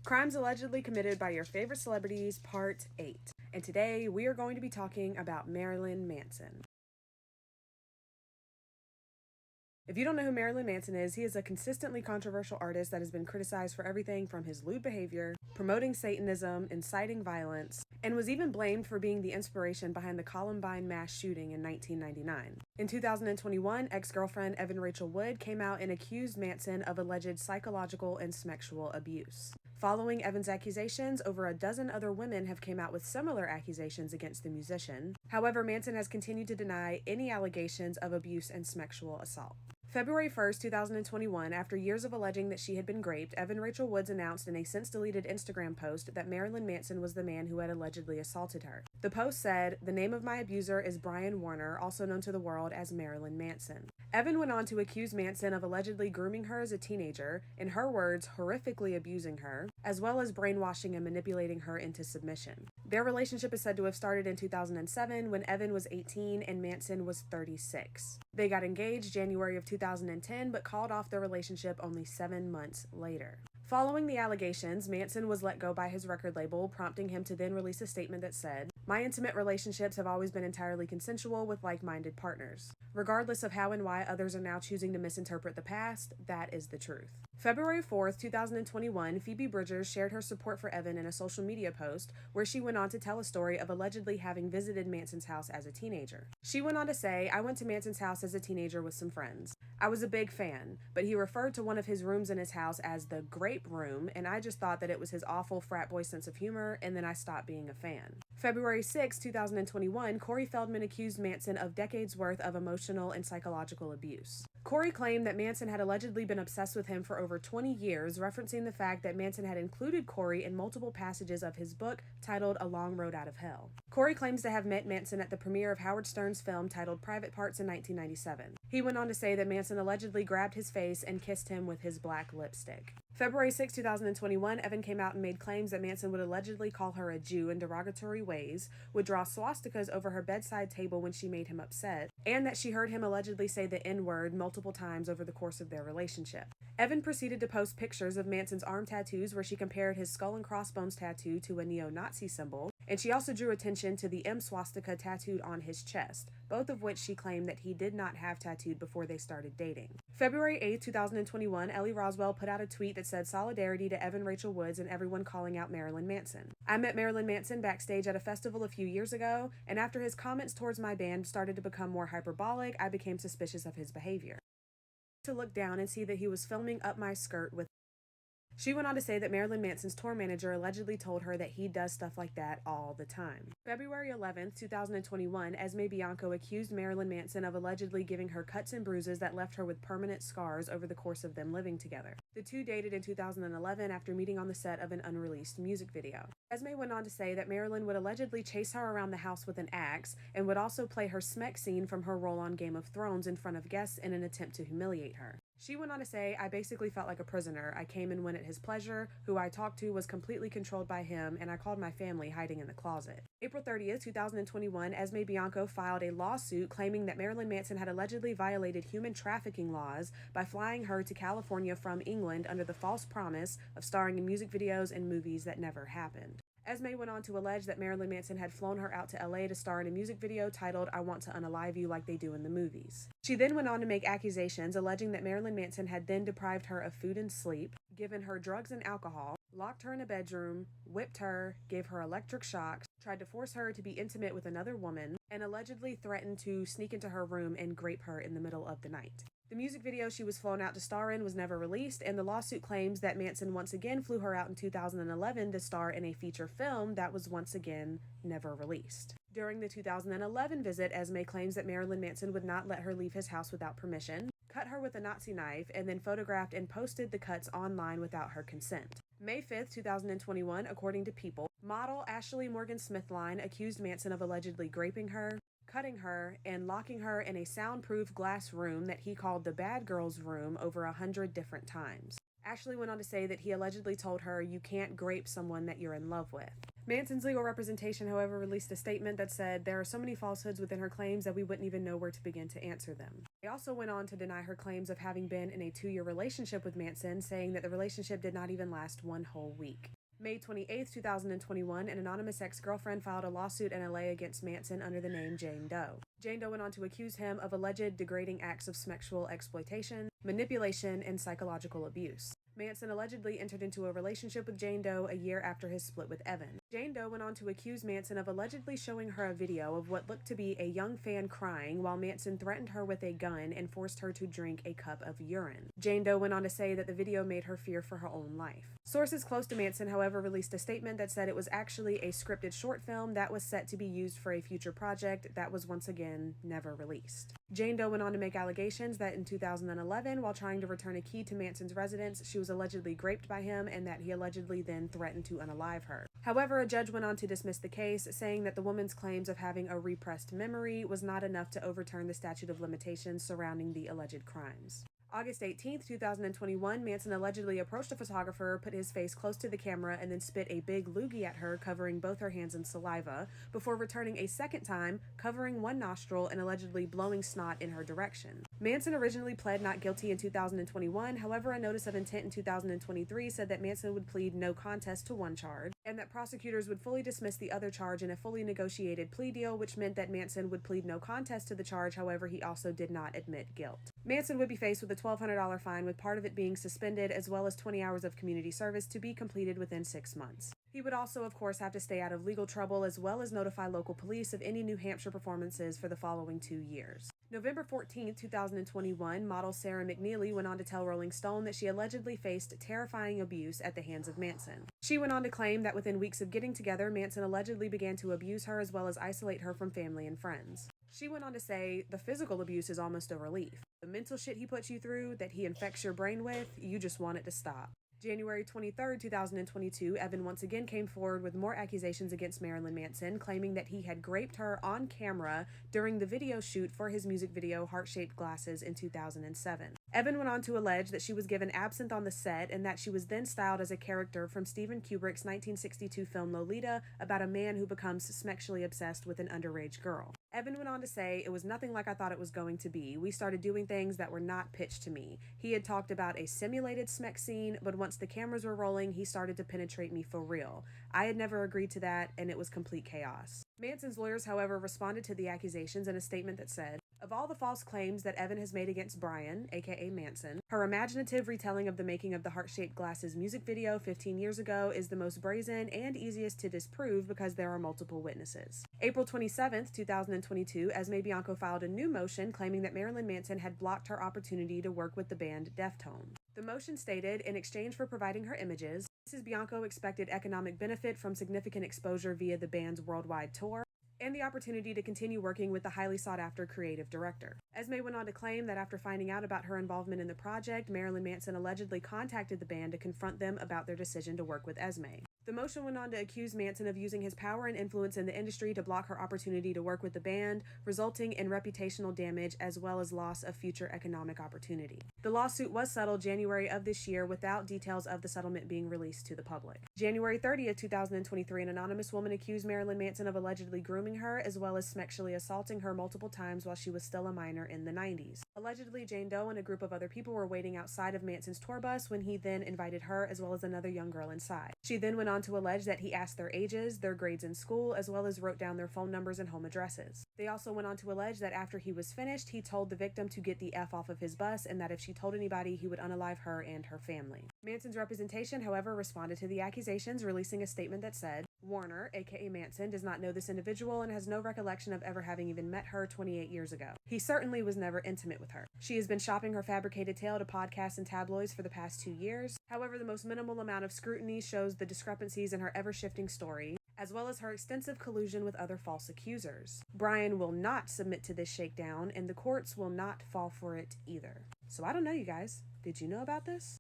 Crimes Allegedly Committed by Your Favorite Celebrities, Part 8. And today we are going to be talking about Marilyn Manson. If you don't know who Marilyn Manson is, he is a consistently controversial artist that has been criticized for everything from his lewd behavior, promoting Satanism, inciting violence, and was even blamed for being the inspiration behind the Columbine mass shooting in 1999. In 2021, ex-girlfriend Evan Rachel Wood came out and accused Manson of alleged psychological and sexual abuse. Following Evan's accusations, over a dozen other women have come out with similar accusations against the musician. However, Manson has continued to deny any allegations of abuse and sexual assault. February 1st, 2021, after years of alleging that she had been raped, Evan Rachel Wood announced in a since-deleted Instagram post that Marilyn Manson was the man who had allegedly assaulted her. The post said, "The name of my abuser is Brian Warner, also known to the world as Marilyn Manson." Evan went on to accuse Manson of allegedly grooming her as a teenager, in her words, horrifically abusing her, as well as brainwashing and manipulating her into submission. Their relationship is said to have started in 2007 when Evan was 18 and Manson was 36. They got engaged January of 2010 but called off their relationship only 7 months later. Following the allegations, Manson was let go by his record label, prompting him to then release a statement that said, "My intimate relationships have always been entirely consensual with like-minded partners. Regardless of how and why others are now choosing to misinterpret the past, that is the truth." February 4th, 2021, Phoebe Bridgers shared her support for Evan in a social media post where she went on to tell a story of allegedly having visited Manson's house as a teenager. She went on to say, "I went to Manson's house as a teenager with some friends. I was a big fan, but he referred to one of his rooms in his house as the grape room, and I just thought that it was his awful frat boy sense of humor, and then I stopped being a fan." February 6, 2021, Corey Feldman accused Manson of decades worth of emotional and psychological abuse. Corey claimed that Manson had allegedly been obsessed with him for over 20 years, referencing the fact that Manson had included Corey in multiple passages of his book titled A Long Road Out of Hell. Corey claims to have met Manson at the premiere of Howard Stern's film titled Private Parts in 1997. He went on to say that Manson allegedly grabbed his face and kissed him with his black lipstick. February 6, 2021, Evan came out and made claims that Manson would allegedly call her a Jew in derogatory ways, would draw swastikas over her bedside table when she made him upset, and that she heard him allegedly say the N-word multiple times over the course of their relationship. Evan proceeded to post pictures of Manson's arm tattoos where she compared his skull and crossbones tattoo to a neo-Nazi symbol, and she also drew attention to the M swastika tattooed on his chest, both of which she claimed that he did not have tattooed before they started dating. February 8, 2021, Ellie Roswell put out a tweet that said solidarity to Evan Rachel Woods and everyone calling out Marilyn Manson. "I met Marilyn Manson backstage at a festival a few years ago, and after his comments towards my band started to become more hyperbolic, I became suspicious of his behavior. To look down and see that he was filming up my skirt with." She went on to say that Marilyn Manson's tour manager allegedly told her that he does stuff like that all the time. February 11th, 2021, Esme Bianco accused Marilyn Manson of allegedly giving her cuts and bruises that left her with permanent scars over the course of them living together. The two dated in 2011 after meeting on the set of an unreleased music video. Esme went on to say that Marilyn would allegedly chase her around the house with an axe and would also play her smeck scene from her role on Game of Thrones in front of guests in an attempt to humiliate her. She went on to say, "I basically felt like a prisoner. I came and went at his pleasure. Who I talked to was completely controlled by him, and I called my family hiding in the closet." April 30th, 2021, Esme Bianco filed a lawsuit claiming that Marilyn Manson had allegedly violated human trafficking laws by flying her to California from England under the false promise of starring in music videos and movies that never happened. Esme went on to allege that Marilyn Manson had flown her out to LA to star in a music video titled I Want to Unalive You like they do in the movies. She then went on to make accusations alleging that Marilyn Manson had then deprived her of food and sleep, given her drugs and alcohol, locked her in a bedroom, whipped her, gave her electric shocks, tried to force her to be intimate with another woman, and allegedly threatened to sneak into her room and grape her in the middle of the night. The music video she was flown out to star in was never released, and the lawsuit claims that Manson once again flew her out in 2011 to star in a feature film that was once again never released. During the 2011 visit, Esme claims that Marilyn Manson would not let her leave his house without permission, cut her with a Nazi knife, and then photographed and posted the cuts online without her consent. May 5th, 2021, according to People, model Ashley Morgan Smithline accused Manson of allegedly raping her, cutting her, and locking her in a soundproof glass room that he called the bad girl's room over 100 different times. Ashley went on to say that he allegedly told her, "You can't grape someone that you're in love with." Manson's legal representation, however, released a statement that said there are so many falsehoods within her claims that we wouldn't even know where to begin to answer them. They also went on to deny her claims of having been in a 2-year relationship with Manson, saying that the relationship did not even last 1 whole week. May 28, 2021, an anonymous ex-girlfriend filed a lawsuit in LA against Manson under the name Jane Doe. Jane Doe went on to accuse him of alleged degrading acts of sexual exploitation, manipulation, and psychological abuse. Manson allegedly entered into a relationship with Jane Doe a year after his split with Evan. Jane Doe went on to accuse Manson of allegedly showing her a video of what looked to be a young fan crying while Manson threatened her with a gun and forced her to drink a cup of urine. Jane Doe went on to say that the video made her fear for her own life. Sources close to Manson, however, released a statement that said it was actually a scripted short film that was set to be used for a future project that was once again never released. Jane Doe went on to make allegations that in 2011, while trying to return a key to Manson's residence, she was allegedly raped by him and that he allegedly then threatened to unalive her. However, a judge went on to dismiss the case, saying that the woman's claims of having a repressed memory was not enough to overturn the statute of limitations surrounding the alleged crimes. August 18, 2021, Manson allegedly approached a photographer, put his face close to the camera, and then spit a big loogie at her, covering both her hands in saliva, before returning a second time, covering one nostril and allegedly blowing snot in her direction. Manson originally pled not guilty in 2021, however, a notice of intent in 2023 said that Manson would plead no contest to one charge, and that prosecutors would fully dismiss the other charge in a fully negotiated plea deal, which meant that Manson would plead no contest to the charge, however, he also did not admit guilt. Manson would be faced with a $1,200 fine, with part of it being suspended, as well as 20 hours of community service to be completed within 6 months. He would also, of course, have to stay out of legal trouble, as well as notify local police of any New Hampshire performances for the following 2 years. November 14, 2021, model Sarah McNeely went on to tell Rolling Stone that she allegedly faced terrifying abuse at the hands of Manson. She went on to claim that within weeks of getting together, Manson allegedly began to abuse her as well as isolate her from family and friends. She went on to say, the physical abuse is almost a relief. The mental shit he puts you through, that he infects your brain with, you just want it to stop. January 23, 2022, Evan once again came forward with more accusations against Marilyn Manson, claiming that he had graped her on camera during the video shoot for his music video Heart-Shaped Glasses in 2007. Evan went on to allege that she was given absinthe on the set and that she was then styled as a character from Steven Kubrick's 1962 film Lolita, about a man who becomes sexually obsessed with an underage girl. Evan went on to say, it was nothing like I thought it was going to be. We started doing things that were not pitched to me. He had talked about a simulated smeck scene, but once the cameras were rolling, he started to penetrate me for real. I had never agreed to that, and it was complete chaos. Manson's lawyers, however, responded to the accusations in a statement that said, of all the false claims that Evan has made against Brian, aka Manson, her imaginative retelling of the making of the Heart-Shaped Glasses music video 15 years ago is the most brazen and easiest to disprove because there are multiple witnesses. April 27, 2022, Esme Bianco filed a new motion claiming that Marilyn Manson had blocked her opportunity to work with the band Deftones. The motion stated, in exchange for providing her images, Mrs. Bianco expected economic benefit from significant exposure via the band's worldwide tour, and the opportunity to continue working with the highly sought-after creative director. Esme went on to claim that after finding out about her involvement in the project, Marilyn Manson allegedly contacted the band to confront them about their decision to work with Esme. The motion went on to accuse Manson of using his power and influence in the industry to block her opportunity to work with the band, resulting in reputational damage as well as loss of future economic opportunity. The lawsuit was settled January of this year without details of the settlement being released to the public. January 30th, 2023, an anonymous woman accused Marilyn Manson of allegedly grooming her as well as sexually assaulting her multiple times while she was still a minor in the 90s. Allegedly, Jane Doe and a group of other people were waiting outside of Manson's tour bus when he then invited her as well as another young girl inside. She then went on to allege that he asked their ages, their grades in school, as well as wrote down their phone numbers and home addresses. They also went on to allege that after he was finished, he told the victim to get the F off of his bus and that if she told anybody, he would unalive her and her family. Manson's representation, however, responded to the accusations, releasing a statement that said, Warner, aka Manson, does not know this individual and has no recollection of ever having even met her 28 years ago. He certainly was never intimate with her. She has been shopping her fabricated tale to podcasts and tabloids for the past 2 years. However, the most minimal amount of scrutiny shows the discrepancies in her ever-shifting story, as well as her extensive collusion with other false accusers. Brian will not submit to this shakedown, and the courts will not fall for it either. So I don't know, you guys. Did you know about this?